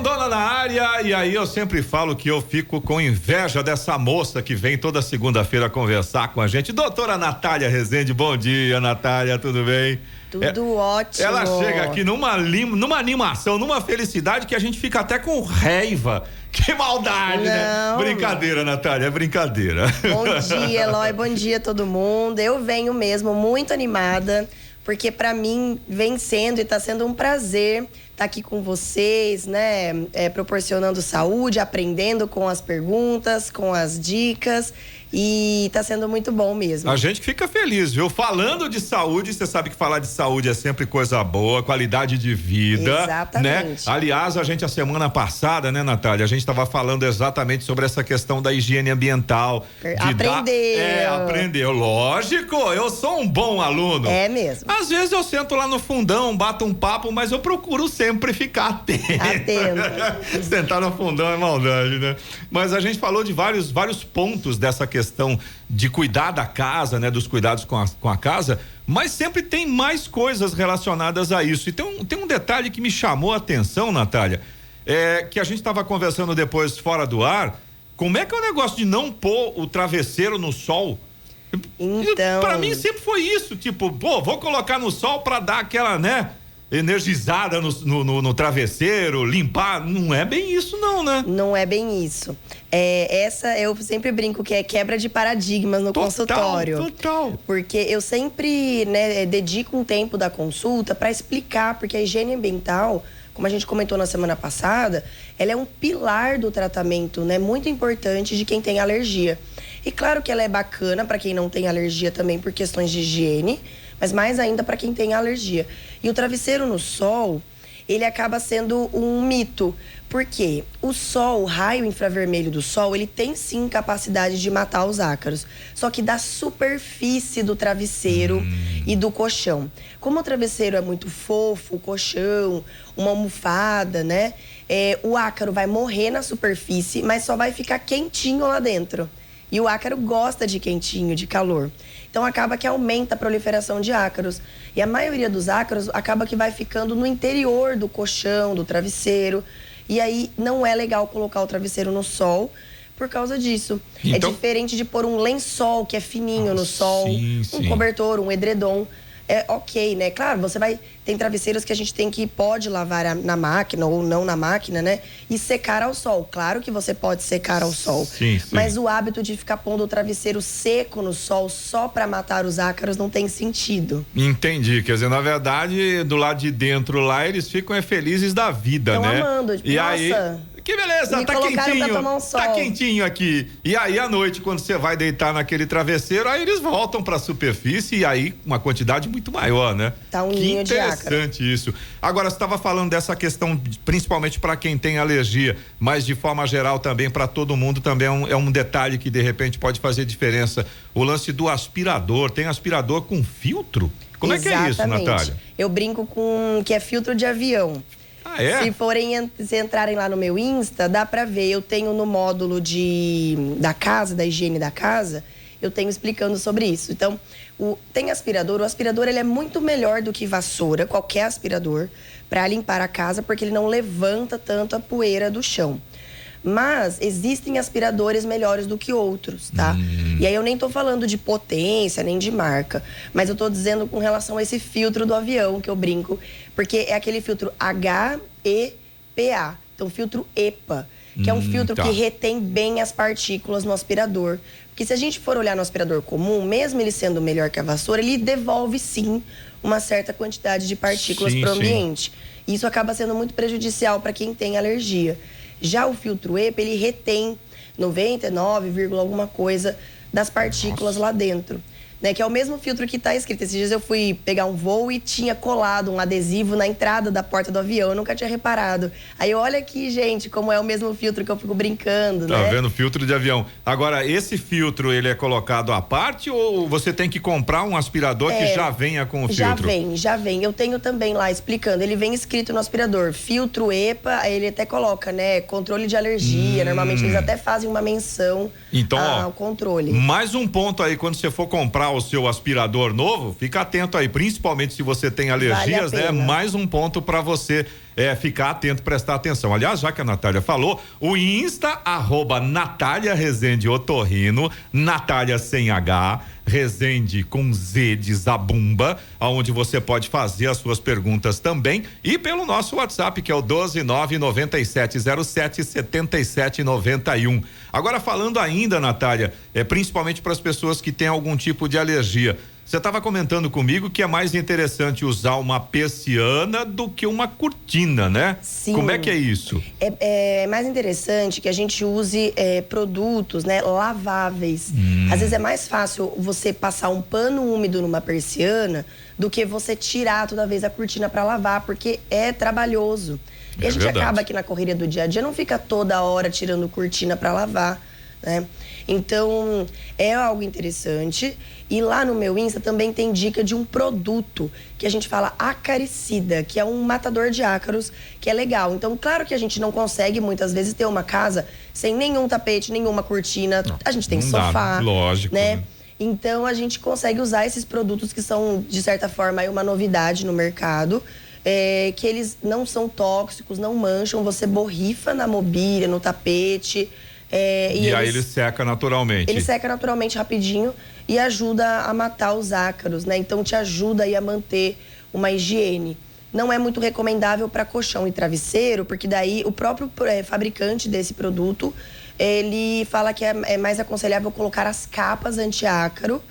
Rondônia na área, e aí eu sempre falo que eu fico com inveja dessa moça que vem toda segunda-feira conversar com a gente. Doutora Natália Rezende, bom dia, Natália, tudo bem? Tudo ótimo. Ela chega aqui numa animação, numa felicidade que a gente fica até com raiva. Que maldade, né? Brincadeira, Natália, é brincadeira. Bom dia, Eloy, bom dia todo mundo. Eu venho mesmo muito animada, porque pra mim vem sendo e tá sendo um prazer estar aqui com vocês, né? Proporcionando saúde, aprendendo com as perguntas, com as dicas. E tá sendo muito bom mesmo. A gente fica feliz, viu? Falando de saúde, você sabe que falar de saúde é sempre coisa boa, qualidade de vida. Exatamente. Né? Aliás, a semana passada, né, Natália? A gente estava falando exatamente sobre essa questão da higiene ambiental. Aprendeu. Lógico, eu sou um bom aluno. É mesmo. Às vezes eu sento lá no fundão, bato um papo, mas eu procuro sempre ficar atento. Sentar no fundão é maldade, né? Mas a gente falou de vários pontos dessa questão de cuidar da casa, né? Dos cuidados com a casa, mas sempre tem mais coisas relacionadas a isso. E tem um detalhe que me chamou a atenção, Natália, que a gente estava conversando depois fora do ar. Como é que é o negócio de não pôr o travesseiro no sol? Então, para mim sempre foi isso, tipo, vou colocar no sol para dar aquela, né? Energizada no travesseiro, limpar, não é bem isso não, né? Não é bem isso. Essa eu sempre brinco que é quebra de paradigmas no consultório. Total. Porque eu sempre, né, dedico um tempo da consulta para explicar, porque a higiene ambiental, como a gente comentou na semana passada, ela é um pilar do tratamento, né, muito importante de quem tem alergia. E claro que ela é bacana para quem não tem alergia também por questões de higiene, mas mais ainda para quem tem alergia. E o travesseiro no sol, ele acaba sendo um mito. Por quê? O sol, o raio infravermelho do sol, ele tem sim capacidade de matar os ácaros. Só que da superfície do travesseiro e do colchão. Como o travesseiro é muito fofo, o colchão, uma almofada, né? O ácaro vai morrer na superfície, mas só vai ficar quentinho lá dentro. E o ácaro gosta de quentinho, de calor. Então acaba que aumenta a proliferação de ácaros. E a maioria dos ácaros acaba que vai ficando no interior do colchão, do travesseiro. E aí não é legal colocar o travesseiro no sol por causa disso. Então, é diferente de pôr um lençol que é fininho no sol, um cobertor, um edredom. É ok, né? Claro, tem travesseiros que a gente pode lavar na máquina ou não na máquina, né? E secar ao sol. Claro que você pode secar ao sol. Sim. Mas o hábito de ficar pondo o travesseiro seco no sol só para matar os ácaros não tem sentido. Entendi. Quer dizer, na verdade, do lado de dentro lá, eles ficam felizes da vida, né? Estão amando. E nossa, aí, que beleza, tá quentinho, pra tomar um sol. Tá quentinho aqui. E aí, à noite, quando você vai deitar naquele travesseiro, aí eles voltam pra superfície e aí uma quantidade muito maior, né? Tá um ninho de ácaro. Interessante isso. Agora, você estava falando dessa questão, principalmente para quem tem alergia, mas de forma geral também para todo mundo também é um detalhe que de repente pode fazer diferença. O lance do aspirador, tem aspirador com filtro? Como Exatamente. É que é isso, Natália? Eu brinco com que é filtro de avião. Ah, é? Se entrarem lá no meu Insta, dá pra ver. Eu tenho no módulo da casa, da higiene da casa, eu tenho explicando sobre isso. Então, tem aspirador. O aspirador, ele é muito melhor do que vassoura, qualquer aspirador, para limpar a casa, porque ele não levanta tanto a poeira do chão. Mas existem aspiradores melhores do que outros, tá? E aí eu nem tô falando de potência, nem de marca, mas eu tô dizendo com relação a esse filtro do avião que eu brinco, porque é aquele filtro HEPA, então filtro EPA, que é um filtro que retém bem as partículas no aspirador. Porque se a gente for olhar no aspirador comum, mesmo ele sendo melhor que a vassoura, ele devolve sim uma certa quantidade de partículas para o ambiente. E isso acaba sendo muito prejudicial para quem tem alergia. Já o filtro EPA, ele retém 99, alguma coisa das partículas lá dentro, né? Que é o mesmo filtro que está escrito. Esses dias eu fui pegar um voo e tinha colado um adesivo na entrada da porta do avião, eu nunca tinha reparado. Aí olha aqui, gente, como é o mesmo filtro que eu fico brincando, né? Tá vendo? Filtro de avião. Agora, esse filtro, ele é colocado à parte ou você tem que comprar um aspirador que já venha com o filtro? Já vem. Eu tenho também lá explicando. Ele vem escrito no aspirador, filtro EPA, aí ele até coloca, né, controle de alergia. Normalmente eles até fazem uma menção ao controle. Mais um ponto aí, quando você for comprar o seu aspirador novo, fica atento aí, principalmente se você tem alergias, né? Mais um ponto para você ficar atento, prestar atenção. Aliás, já que a Natália falou, o Insta, @Natália Rezende Otorrino, Natália sem H, Rezende com Z de Zabumba, aonde você pode fazer as suas perguntas também, e pelo nosso WhatsApp, que é o 12997077791. Agora, falando ainda, Natália, principalmente para as pessoas que têm algum tipo de alergia, você estava comentando comigo que é mais interessante usar uma persiana do que uma cortina, né? Sim. Como é que é isso? É mais interessante que a gente use produtos, né, laváveis. Às vezes é mais fácil você passar um pano úmido numa persiana do que você tirar toda vez a cortina para lavar, porque é trabalhoso. E a gente acaba aqui na correria do dia a dia, não fica toda hora tirando cortina para lavar, né? Então, é algo interessante. E lá no meu Insta também tem dica de um produto que a gente fala acaricida, que é um matador de ácaros, que é legal. Então, claro que a gente não consegue muitas vezes ter uma casa sem nenhum tapete, nenhuma cortina. A gente tem sofá, lógico, né? Então, a gente consegue usar esses produtos que são, de certa forma, aí uma novidade no mercado. Que eles não são tóxicos, não mancham, você borrifa na mobília, no tapete. E aí ele seca naturalmente. Ele seca naturalmente rapidinho e ajuda a matar os ácaros, né? Então te ajuda aí a manter uma higiene. Não é muito recomendável para colchão e travesseiro, porque daí o próprio fabricante desse produto, ele fala que é mais aconselhável colocar as capas anti-ácaro,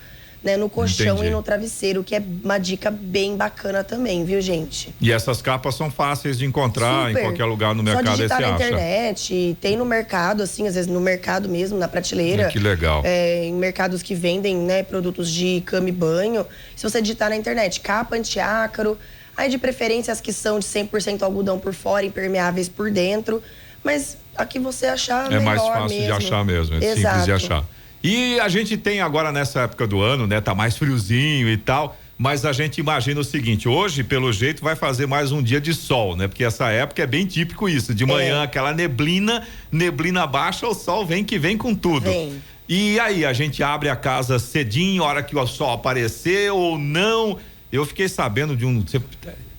né, no colchão. Entendi. E no travesseiro, que é uma dica bem bacana também, viu, gente? E essas capas são fáceis de encontrar. Super. Em qualquer lugar no mercado. Só digitar na internet, tem no mercado, assim, às vezes no mercado mesmo, na prateleira. Que legal. Em mercados que vendem, né, produtos de cama e banho. Se você digitar na internet, capa anti-ácaro, aí de preferência as que são de 100% algodão por fora, impermeáveis por dentro, mas aqui você achar melhor. É mais fácil mesmo. De achar mesmo, é simples de achar. E a gente tem agora nessa época do ano, né? Tá mais friozinho e tal, mas a gente imagina o seguinte, hoje, pelo jeito, vai fazer mais um dia de sol, né? Porque essa época é bem típico isso, de manhã aquela neblina baixa, o sol vem com tudo. Vem. E aí, a gente abre a casa cedinho, a hora que o sol aparecer ou não? Eu fiquei sabendo de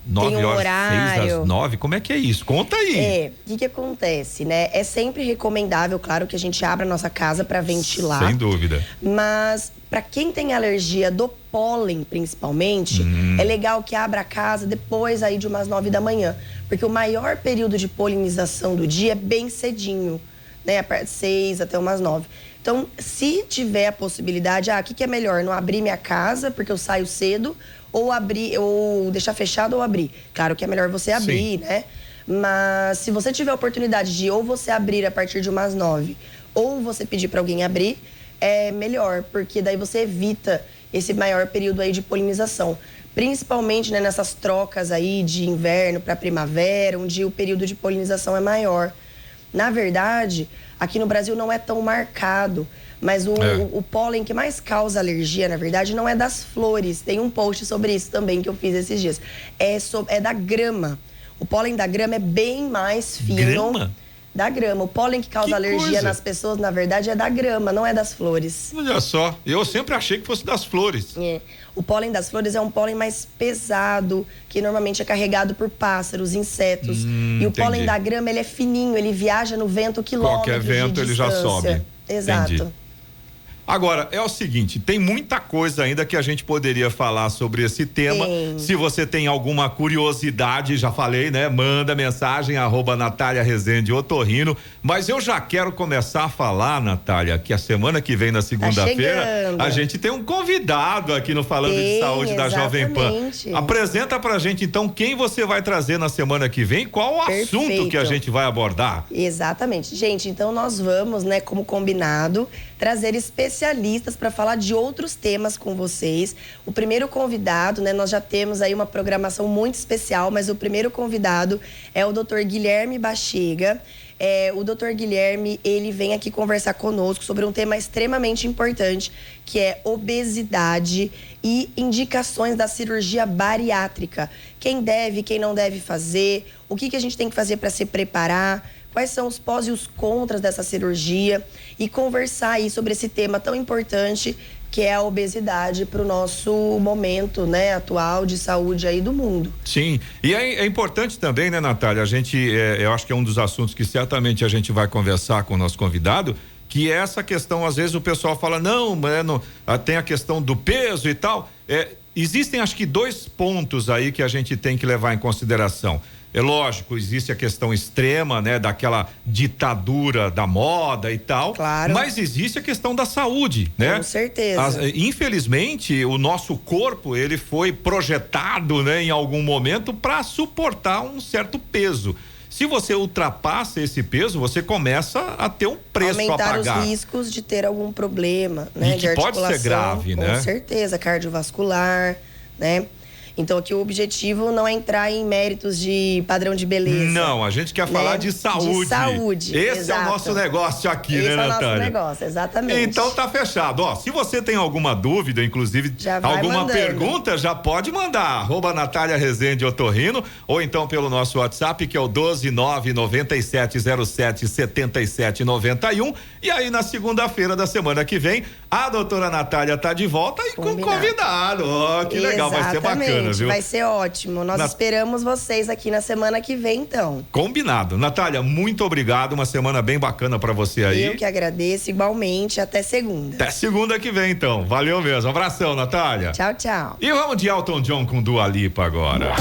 9 horas, horário. 6 às 9, como é que é isso? Conta aí. O que acontece, né? É sempre recomendável, claro, que a gente abra a nossa casa para ventilar. Sem dúvida. Mas para quem tem alergia do pólen, principalmente, é legal que abra a casa depois aí de umas 9 da manhã, porque o maior período de polinização do dia é bem cedinho, né? A parte de 6 até umas 9. Então, se tiver a possibilidade, o que é melhor? Não abrir minha casa, porque eu saio cedo, ou abrir, ou deixar fechado ou abrir. Claro que é melhor você abrir, sim, né? Mas se você tiver a oportunidade de ou você abrir a partir de umas 9, ou você pedir para alguém abrir, é melhor, porque daí você evita esse maior período aí de polinização. Principalmente, né, nessas trocas aí de inverno para primavera, onde o período de polinização é maior. Na verdade, aqui no Brasil não é tão marcado, mas o pólen que mais causa alergia, na verdade, não é das flores. Tem um post sobre isso também que eu fiz esses dias. É da grama. O pólen da grama é bem mais fino. Grama? Da grama. O pólen que causa alergia nas pessoas, na verdade, é da grama, não é das flores. Olha só, eu sempre achei que fosse das flores. O pólen das flores é um pólen mais pesado, que normalmente é carregado por pássaros, insetos. E o pólen da grama, ele é fininho, ele viaja no vento quilômetros. Qualquer vento ele já sobe. Exato. Entendi. Agora, é o seguinte, tem muita coisa ainda que a gente poderia falar sobre esse tema. Se você tem alguma curiosidade, já falei, né? Manda mensagem, @Natália Rezende Otorrino. Mas eu já quero começar a falar, Natália, que a semana que vem, na segunda-feira, a gente tem um convidado aqui no Falando de Saúde da Jovem Pan. Apresenta pra gente, então, quem você vai trazer na semana que vem, qual o assunto que a gente vai abordar. Exatamente. Gente, então nós vamos, né, como combinado, trazer especialistas para falar de outros temas com vocês. O primeiro convidado, né, nós já temos aí uma programação muito especial, mas o primeiro convidado é o Dr. Guilherme Bachega. O Dr. Guilherme, ele vem aqui conversar conosco sobre um tema extremamente importante, que é obesidade e indicações da cirurgia bariátrica. Quem deve, quem não deve fazer, o que a gente tem que fazer para se preparar, quais são os pós e os contras dessa cirurgia, e conversar aí sobre esse tema tão importante que é a obesidade para o nosso momento, né, atual de saúde aí do mundo. Sim, e é importante também, né, Natália, a gente, eu acho que é um dos assuntos que certamente a gente vai conversar com o nosso convidado, que é essa questão, às vezes o pessoal fala, não, tem a questão do peso e tal, existem acho que 2 pontos aí que a gente tem que levar em consideração. É lógico, existe a questão extrema, né, daquela ditadura da moda e tal. Claro. Mas existe a questão da saúde, né? Com certeza. Infelizmente, o nosso corpo, ele foi projetado, né, em algum momento para suportar um certo peso. Se você ultrapassa esse peso, você começa a ter um preço a pagar. Aumentar os riscos de ter algum problema, né, e que de pode articulação, ser grave, né? Com certeza, cardiovascular, né? Então aqui o objetivo não é entrar em méritos de padrão de beleza. Não, a gente quer falar de saúde. De saúde. Esse exato. É o nosso negócio aqui, Esse né, Natália? Esse é o nosso negócio, exatamente. Então tá fechado. Ó, se você tem alguma dúvida, inclusive alguma pergunta, já pode mandar. @Natália Rezende Otorrino, ou então pelo nosso WhatsApp, que é o 12997077791. E aí na segunda-feira da semana que vem, a doutora Natália tá de volta e com convidado. Ó, que legal, vai ser bacana. Viu? Vai ser ótimo. Nós esperamos vocês aqui na semana que vem, então. Combinado. Natália, muito obrigado. Uma semana bem bacana pra você aí. Eu que agradeço, igualmente. Até segunda. Até segunda que vem, então. Valeu mesmo. Abração, Natália. Tchau, tchau. E vamos de Elton John com Dua Lipa agora.